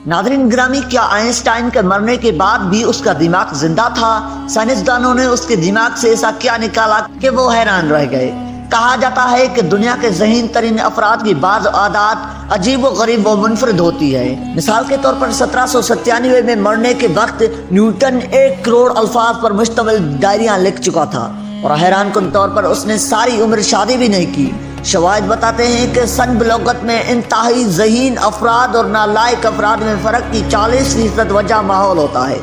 नाज़रीन ग्रामी, क्या आइंस्टाइन के मरने के बाद भी उसका दिमाग जिंदा था? साइंसदानों ने उसके दिमाग से ऐसा क्या निकाला कि वो हैरान रह गए। कहा जाता है कि दुनिया के ज़हीन तरीन अफराद की बाज़ आदात अजीब व गरीब व मुनफरद होती है। मिसाल के तौर पर 1797 में मरने के वक्त न्यूटन 1 करोड़ अल्फाज पर मुश्तमिल डायरियां लिख चुका था और हैरान कुन तौर पर उसने सारी उम्र शादी भी नहीं की। शवाहिद बताते हैं कि सन बलोगत में इंतहाई ज़हीन अफराद और नालायक अफराद में फ़र्क की 40% वजह माहौल होता है,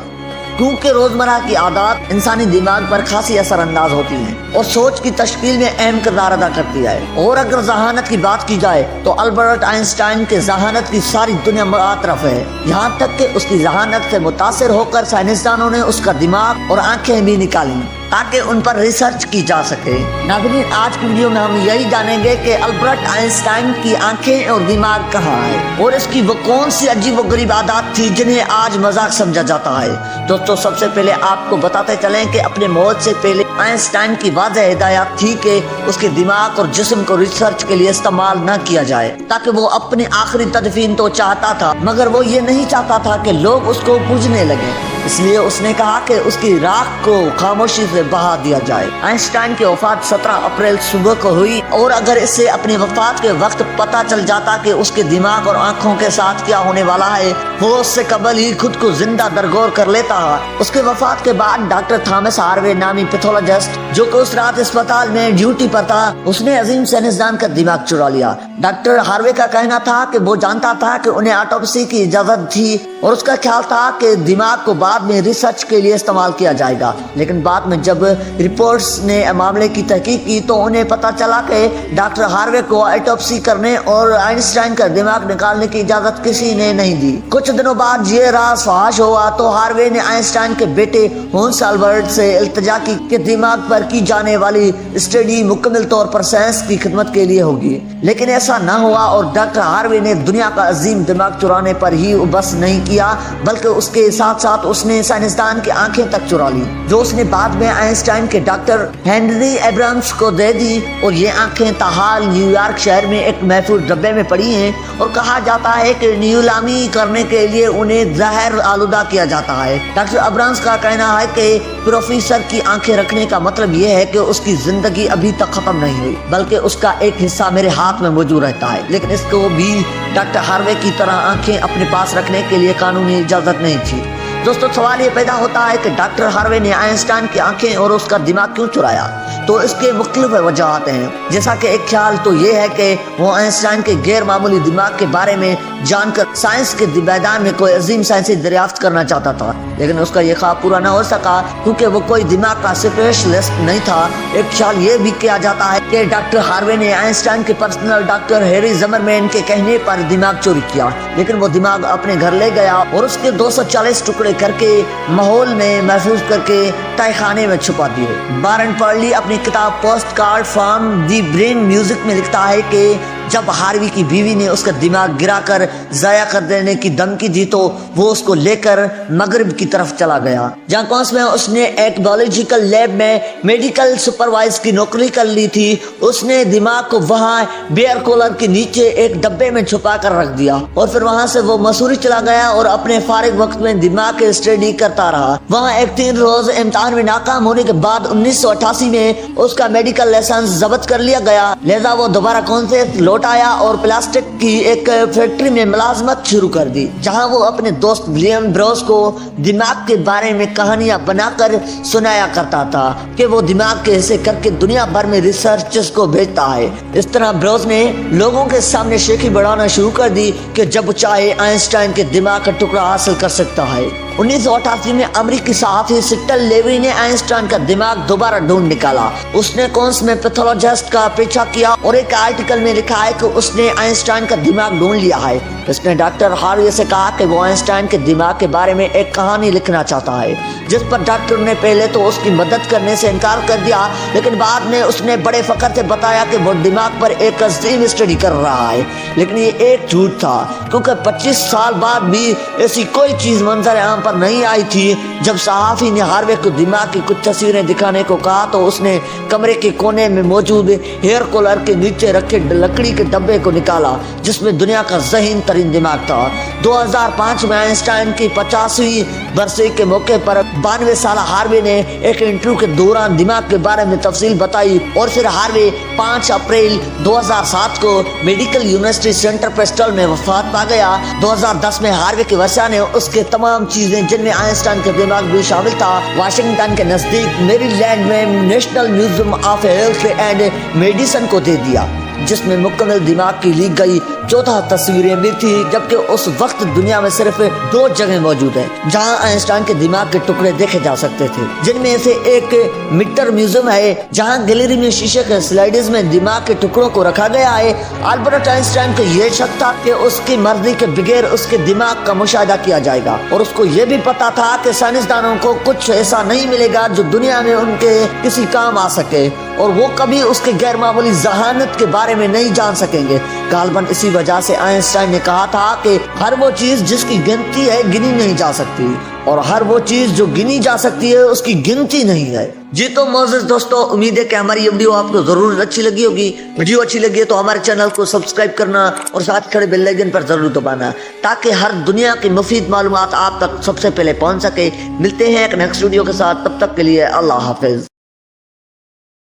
क्योंकि रोजमर्रा की आदत इंसानी दिमाग पर खासी असर अंदाज होती हैं और सोच की तश्कील में अहम किरदार अदा करती है। और अगर जहानत की बात की जाए तो अल्बर्ट आइंस्टाइन के जहानत की सारी दुनिया मुआतरफ है। यहाँ तक कि उसकी जहानत से मुतासिर होकर साइंसदानों ने उसका दिमाग और आंखें भी निकाली ताकि उन पर रिसर्च की जा सके। नाज़रीन, आज की वीडियो में हम यही जानेंगे कि अल्बर्ट आइंस्टाइन की आंखें और दिमाग कहाँ है और इसकी वो कौन सी अजीब व गरीब आदत थी जिन्हें आज मजाक समझा जाता है। दोस्तों, सबसे पहले आपको बताते चलें कि अपने मौत से पहले आइंस्टाइन की वाज़ेह हिदायत थी कि उसके दिमाग और जिस्म को रिसर्च के लिए इस्तेमाल न किया जाए, ताकि वो अपनी आखिरी तदफीन तो चाहता था मगर वो ये नहीं चाहता था कि लोग उसको पूजने लगे। इसलिए उसने कहा कि उसकी राख को खामोशी से बहा दिया जाए। आइंस्टाइन की वफात 17 अप्रैल सुबह को हुई और अगर इससे अपनी वफात के वक्त पता चल जाता कि उसके दिमाग और आंखों के साथ क्या होने वाला है, वो उससे कबल ही खुद को जिंदा दरगोर कर लेता। उसके वफात के बाद डॉक्टर थॉमस हार्वे नामी पैथोलॉजिस्ट, जो कि उस रात अस्पताल में ड्यूटी पर था, उसने अजीम साइंसदान का दिमाग चुरा लिया। डॉक्टर हार्वे का कहना था कि वो जानता था कि उन्हें ऑटोप्सी की इजाजत थी और उसका ख्याल था कि दिमाग को बाद में रिसर्च के लिए इस्तेमाल किया जाएगा। लेकिन बाद में जब रिपोर्ट्स ने मामले की तहकीक की तो उन्हें पता चला कि डॉक्टर हार्वे को ऑटोप्सी करने और आइंस्टाइन का दिमाग निकालने की इजाजत किसी ने नहीं दी। कुछ दिनों बाद ये राज फाश हुआ तो हार्वे ने आइंस्टाइन के बेटे होन्स अल्बर्ट से इल्तिजा की कि दिमाग पर की जाने वाली स्टडी मुकम्मल तौर पर साइंस की खिदमत के लिए होगी। लेकिन ऐसा न हुआ और डॉक्टर हार्वे ने दुनिया का अजीम दिमाग चुराने पर ही बस नहीं किया, बल्कि उसके साथ साथ उसने साइंसदान की आंखें तक चुरा ली, जो उसने बाद में आइंस्टाइन के डॉक्टर हेनरी एब्राम्स को दे दी। और ये आंखें ताहाल न्यूयॉर्क शहर में एक महफूज डब्बे में पड़ी हैं और कहा जाता है कि नीलामी करने के लिए उन्हें जहर आलूदा किया जाता है। डॉक्टर एब्राम्स का कहना है कि प्रोफेसर की आंखें रखने का मतलब यह है कि उसकी जिंदगी अभी तक खत्म नहीं हुई, बल्कि उसका एक हिस्सा मेरे हाथ में मौजूद रहता है। लेकिन इसको भी डॉक्टर हार्वे की तरह आंखें अपने पास रखने के लिए कानूनी इजाजत नहीं थी। दोस्तों, सवाल ये पैदा होता है कि डॉक्टर हार्वे ने आइंस्टाइन की आंखें और उसका दिमाग क्यों चुराया? तो इसके मुख्तलिफ वजहात हैं। जैसा कि एक ख्याल तो ये है कि वो आइंस्टाइन के गैर मामूली दिमाग के बारे में जानकर साइंस के मैदान में कोई अजीम साइंसी दरियाफ्त करना चाहता था, लेकिन उसका ये ख्वाब पूरा न हो सका क्योंकि वो कोई दिमाग का स्पेशलिस्ट नहीं था। एक ख्याल ये भी किया जाता है कि डॉक्टर हार्वे ने आइंस्टाइन के पर्सनल डॉक्टर हैरी ज़िमरमैन के कहने पर दिमाग चोरी किया, लेकिन वो दिमाग अपने घर ले गया और उसके 240 टुकड़े करके माहौल में महफूज करके तहखाने में छुपा दिए। बारन पर्ली अपनी किताब post card from the brain music में लिखता है कि जब हार्वी की बीवी ने उसका दिमाग गिराकर जाया कर देने की धमकी दी तो वो उसको लेकर मगरिब की तरफ चला गया, जहाँ कौंस में उसने एक बायोलॉजिकल लैब में मेडिकल सुपरवाइज की नौकरी कर ली थी। उसने दिमाग को वहाँ बेयर कूलर के नीचे एक डब्बे में छुपा कर रख दिया और फिर वहाँ से वो मसूरी चला गया और अपने फारिग वक्त में दिमाग की स्टडी करता रहा। वहाँ एक 3 रोज इम्तिहान में नाकाम होने के बाद 1988 में उसका मेडिकल लाइसेंस जब्त कर लिया गया, लिहाजा वो दोबारा कौन से लौट आया और प्लास्टिक की एक फैक्ट्री में मुलाजमत शुरू कर दी, जहां वो अपने दोस्त विलियम ब्रोस को दिमाग के बारे में कहानियां बनाकर सुनाया करता था कि वो दिमाग के हिस्से करके दुनिया भर में रिसर्चर्स को भेजता है। इस तरह ब्रोस ने लोगों के सामने शेखी बढ़ाना शुरू कर दी कि जब चाहे आइंस्टाइन के दिमाग का टुकड़ा हासिल कर सकता है। 1988 में अमेरिकी सहाफी सिक्टल लेवी ने आइंस्टाइन का दिमाग दोबारा ढूंढ निकाला। उसने कौंस में पैथोलॉजिस्ट का पीछा किया और एक आर्टिकल में लिखा है कि उसने आइंस्टाइन का दिमाग ढूंढ लिया है। उसने डॉक्टर हार्वे से कहा कि वो आइंस्टाइन के दिमाग के बारे में एक कहानी लिखना चाहता है, जिस पर डॉक्टर ने पहले तो उसकी मदद करने से इनकार कर दिया, लेकिन बाद में उसने बड़े फख्र से बताया कि वो दिमाग पर एक अजीम स्टडी कर रहा है। लेकिन ये एक झूठ था, क्योंकि 25 साल बाद भी ऐसी कोई चीज मंजर आम पर नहीं आई थी। जब सहाफी ने हार्वे को दिमाग की कुछ तस्वीरें दिखाने को कहा तो उसने कमरे के कोने में मौजूद हेयर कूलर के नीचे रखे लकड़ी کے ڈبے کو نکالا جس میں دنیا کا ذہین ترین دماغ تھا۔ 2005 میں آئنسٹائن کی 50ویں برسی کے موقع پر 92 سالہ ہاروے نے ایک انٹرویو کے دوران دماغ کے بارے میں تفصیل بتائی، اور پھر ہاروے 5 اپریل 2007 کو میڈیکل یونیورسٹی سینٹر پریسٹل میں وفات پا گیا۔ 2010 میں ہاروے کے وسیع نے اس کے تمام چیزیں جن میں آئنسٹائن کا دماغ بھی شامل تھا واشنگٹن کے نزدیک میری لینڈ میں national museum of health and medicine کو دے دیا، جس میں مکمل دماغ کی لی گئی 14 تصویریں بھی تھی، جبکہ اس وقت دنیا میں صرف 2 جگہ موجود ہیں جہاں آئنسٹائن کے دماغ کے ٹکڑے دیکھے جا سکتے تھے، جن میں سے ایک مٹر میوزیم ہے جہاں گیلری میں شیشے کے سلائیڈز میں دماغ کے ٹکڑوں کو رکھا گیا ہے۔ البرٹ آئنسٹائن کو یہ شک تھا کہ اس کی مرضی کے بغیر اس کے دماغ کا مشاہدہ کیا جائے گا، اور اس کو یہ بھی پتا تھا کہ سائنسدانوں کو کچھ ایسا نہیں ملے گا جو دنیا میں ان کے کسی کام آ سکے، اور وہ کبھی اس کے غیر معمولی ذہانت کے بارے میں نہیں جان سکیں گے۔ غالباً اسی وجہ سے آئنسٹائن نے کہا تھا کہ ہر وہ چیز جس کی گنتی ہے گنی نہیں جا سکتی، اور ہر وہ چیز جو گنی جا سکتی ہے اس کی گنتی نہیں ہے۔ جی تو معزز دوستو، امید ہے کہ ہماری یہ ویڈیو آپ کو ضرور اچھی لگی ہوگی۔ ویڈیو اچھی لگی ہے تو ہمارے چینل کو سبسکرائب کرنا اور ساتھ کھڑے بیل آئیکن پر ضرور دبانا تاکہ ہر دنیا کی مفید معلومات آپ تک سب سے پہلے پہنچ سکے۔ ملتے ہیں ایک نیکسٹ ویڈیو کے ساتھ، تب تک کے لیے اللہ حافظ۔